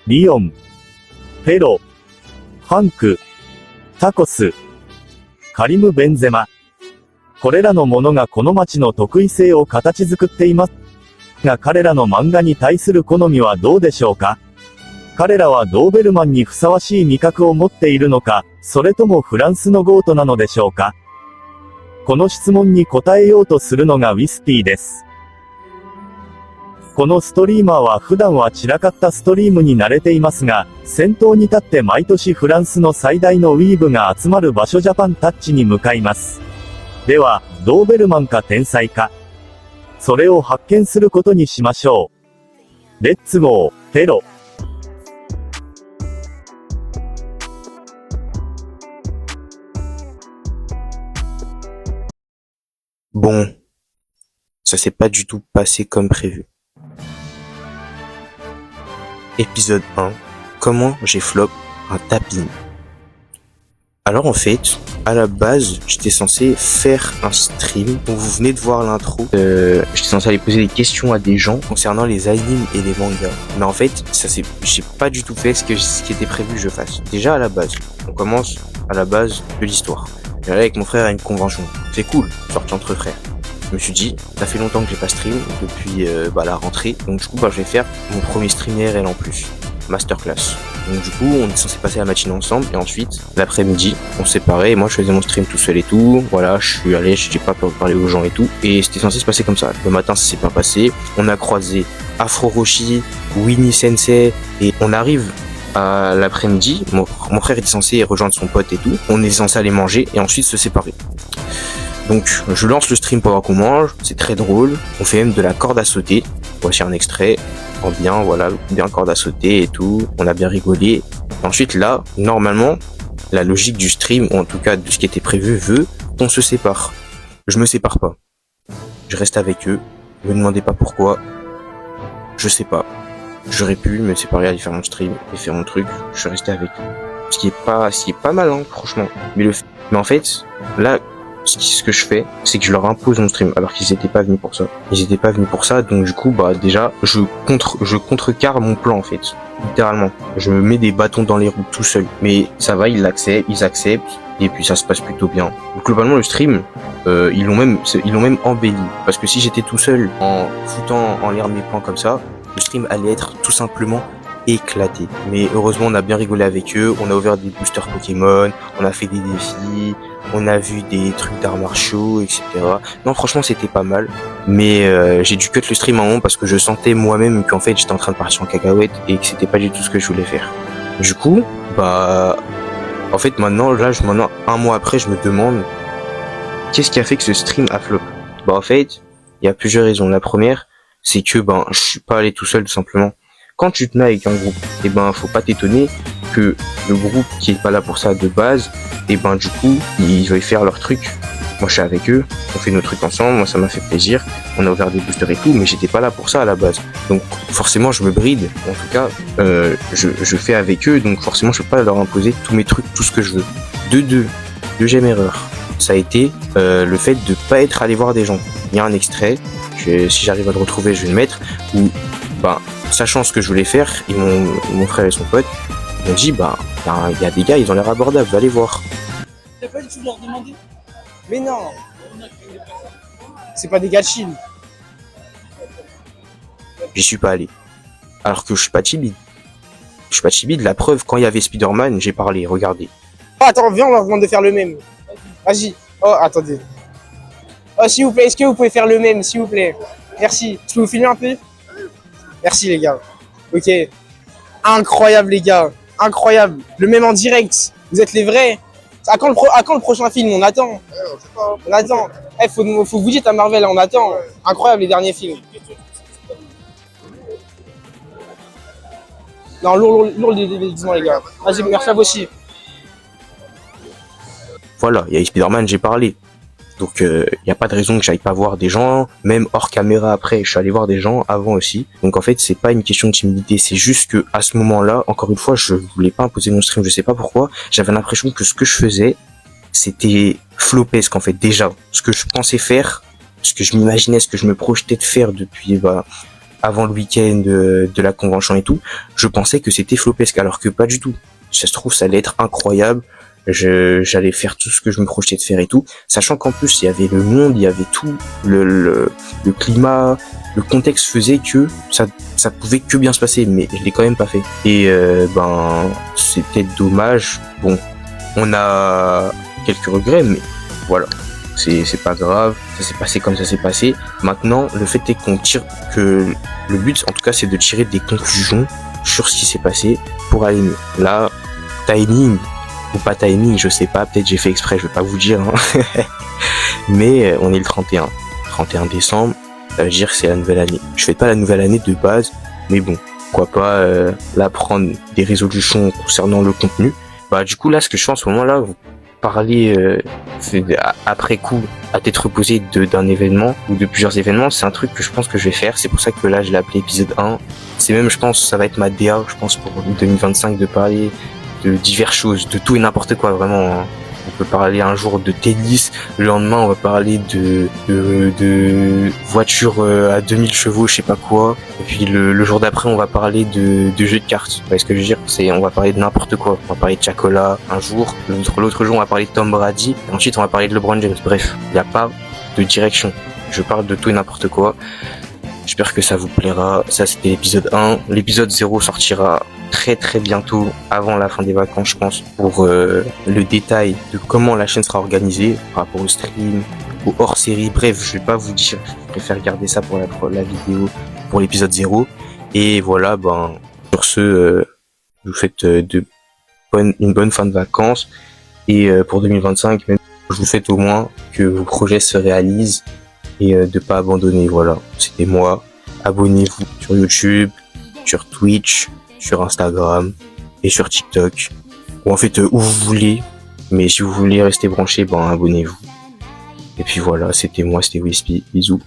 リオン、ペロ、ハンク、タコス、カリム・ベンゼマ。これらのものがこの街の特異性を形作っていますが、彼らの漫画に対する好みはどうでしょうか？彼らはドーベルマンにふさわしい味覚を持っているのか、それともフランスのゴートなのでしょうか？この質問に答えようとするのがウィスピーです。このストリーマーは普段は散らかったストリームに慣れていますが、先頭に立って毎年フランスの最大のウィーブが集まる場所ジャパンタッチに向かいます。では、ドーベルマンか天才か、それを発見することにしましょう。レッツゴー、ペロ。Bon, ça s'est pas du tout passé comme prévu. Épisode 1. Comment j'ai flop un tapping. Alors en fait, à la base, j'étais censé faire un stream. Donc vous venez de voir l'intro. J'étais censé aller poser des questions à des gens concernant les animes et les mangas. Mais en fait, j'ai pas du tout fait ce qui était prévu que je fasse. Déjà à la base, on commence à la base de l'histoire. J'allais avec mon frère à une convention. C'est cool, sortie entre frères. Je me suis dit, ça fait longtemps que j'ai pas stream depuis la rentrée. Donc du coup, je vais faire mon premier stream IRL en plus. Masterclass. Donc du coup, on est censé passer la matinée ensemble et ensuite, l'après-midi, on se séparait et moi je faisais mon stream tout seul et tout. Voilà, je suis allé, j'ai pas peur de parler aux gens et tout. Et c'était censé se passer comme ça. Le matin, ça s'est pas passé. On a croisé Afro Roshi, Winnie Sensei et on arrive à l'après-midi. Mon frère était censé rejoindre son pote et tout. On est censé aller manger et ensuite se séparer. Donc, je lance le stream pendant qu'on mange. C'est très drôle. On fait même de la corde à sauter. Voici un extrait. Bien, voilà, bien corde à sauter et tout. On a bien rigolé. Ensuite, là, normalement, la logique du stream, ou en tout cas de ce qui était prévu, veut qu'on se sépare. Je me sépare pas. Je reste avec eux. Ne me demandez pas pourquoi. Je sais pas. J'aurais pu me séparer, aller faire mon stream et faire mon truc. Je suis resté avec eux. Ce qui est pas mal, hein, franchement. Mais en fait, là, ce que je fais, c'est que je leur impose mon stream, alors qu'ils étaient pas venus pour ça. Ils étaient pas venus pour ça, donc du coup, déjà, je contrecarre mon plan, en fait. Littéralement. Je me mets des bâtons dans les roues tout seul. Mais ça va, ils acceptent, et puis ça se passe plutôt bien. Donc, globalement, le stream, ils l'ont même embelli. Parce que si j'étais tout seul, en foutant en l'air mes plans comme ça, le stream allait être tout simplement éclaté. Mais heureusement, on a bien rigolé avec eux, on a ouvert des boosters Pokémon, on a fait des défis, on a vu des trucs d'arts martiaux, etc. Non, franchement, c'était pas mal. Mais j'ai dû cut le stream à un moment parce que je sentais moi-même qu'en fait, j'étais en train de partir en cacahuète et que c'était pas du tout ce que je voulais faire. Du coup, en fait, maintenant, un mois après, je me demande qu'est-ce qui a fait que ce stream a flop. En fait, il y a plusieurs raisons. La première, c'est que je suis pas allé tout seul, tout simplement. Quand tu te mets avec un groupe, faut pas t'étonner que le groupe qui est pas là pour ça de base, du coup, ils veulent faire leur truc. Moi, je suis avec eux, on fait nos trucs ensemble, moi, ça m'a fait plaisir, on a ouvert des boosters et tout, mais j'étais pas là pour ça à la base. Donc, forcément, je me bride. En tout cas, je fais avec eux, donc forcément, je peux pas leur imposer tous mes trucs, tout ce que je veux. Deuxième erreur, ça a été le fait de pas être allé voir des gens. Il y a un extrait, si j'arrive à le retrouver, je vais le mettre, où, sachant ce que je voulais faire, mon frère et son pote m'ont dit, il y a des gars, ils ont l'air abordables, allez voir. T'as pas du tout leur demander? Mais non, c'est pas des gars de chill. J'y suis pas allé. Alors que je suis pas timide. La preuve, quand il y avait Spider-Man, j'ai parlé, regardez. Oh, attends, viens, on leur demande de faire le même. Vas-y. Oh, attendez. Oh, s'il vous plaît, est-ce que vous pouvez faire le même, s'il vous plaît? Merci. Je peux vous filmer un peu? Merci, les gars. Ok. Incroyable, les gars. Incroyable. Le même en direct. Vous êtes les vrais. À quand le prochain film? On attend. On attend. Faut que vous dites à Marvel, on attend. Incroyable, les derniers films. Non, lourd les déguisements, les gars. Vas-y, merci à vous aussi. Voilà, il y a Spider-Man, j'ai parlé. Donc y a pas de raison que j'aille pas voir des gens, même hors caméra après, je suis allé voir des gens avant aussi. Donc en fait, c'est pas une question de timidité, c'est juste que à ce moment-là, encore une fois, je voulais pas imposer mon stream, je sais pas pourquoi, j'avais l'impression que ce que je faisais, c'était flopesque en fait déjà. Ce que je pensais faire, ce que je m'imaginais, ce que je me projetais de faire depuis avant le week-end de la convention et tout, je pensais que c'était flopesque, alors que pas du tout. Ça se trouve, ça allait être incroyable. J'allais faire tout ce que je me projetais de faire et tout, sachant qu'en plus il y avait le monde, il y avait tout, le climat, le contexte faisait que ça pouvait que bien se passer, mais je l'ai quand même pas fait. Et c'était dommage. Bon, on a quelques regrets, mais voilà, c'est pas grave, ça s'est passé comme ça s'est passé. Maintenant, le fait est que le but, en tout cas, c'est de tirer des conclusions sur ce qui s'est passé pour aller mieux. Là, timing ou pas timing, je sais pas, peut-être j'ai fait exprès, je vais pas vous dire, hein. Mais on est le 31 décembre, ça veut dire que c'est la nouvelle année. Je fais pas la nouvelle année de base, mais bon, pourquoi pas là prendre des résolutions concernant le contenu. Bah du coup là, ce que je fais en ce moment là, vous parler après coup à tête reposée d'un événement ou de plusieurs événements, c'est un truc que je pense que je vais faire. C'est pour ça que là je l'ai appelé épisode 1. C'est même, je pense, ça va être ma DA, je pense, pour 2025, de parler de diverses choses, de tout et n'importe quoi, vraiment. On peut parler un jour de tennis, le lendemain on va parler de voiture à 2000 chevaux, je sais pas quoi, et puis le jour d'après on va parler de jeux de cartes. Vous voyez ce que je veux dire, on va parler de n'importe quoi. On va parler de Chacola un jour, l'autre jour on va parler de Tom Brady, et ensuite on va parler de LeBron James. Bref, il n'y a pas de direction, je parle de tout et n'importe quoi. J'espère que ça vous plaira. Ça, c'était l'épisode 1. L'épisode 0 sortira très très bientôt, avant la fin des vacances, je pense, pour le détail de comment la chaîne sera organisée par rapport au stream, au hors-série. Bref, je vais pas vous dire, je préfère garder ça pour la vidéo, pour l'épisode 0. Et voilà, sur ce, je vous souhaite une bonne fin de vacances. Et pour 2025, même, je vous souhaite au moins que vos projets se réalisent et de pas abandonner. Voilà, c'était moi. Abonnez-vous sur YouTube, sur Twitch, sur Instagram et sur TikTok, ou en fait où vous voulez, mais si vous voulez rester branché, abonnez-vous. Et puis voilà, c'était moi, c'était Wispy, bisous.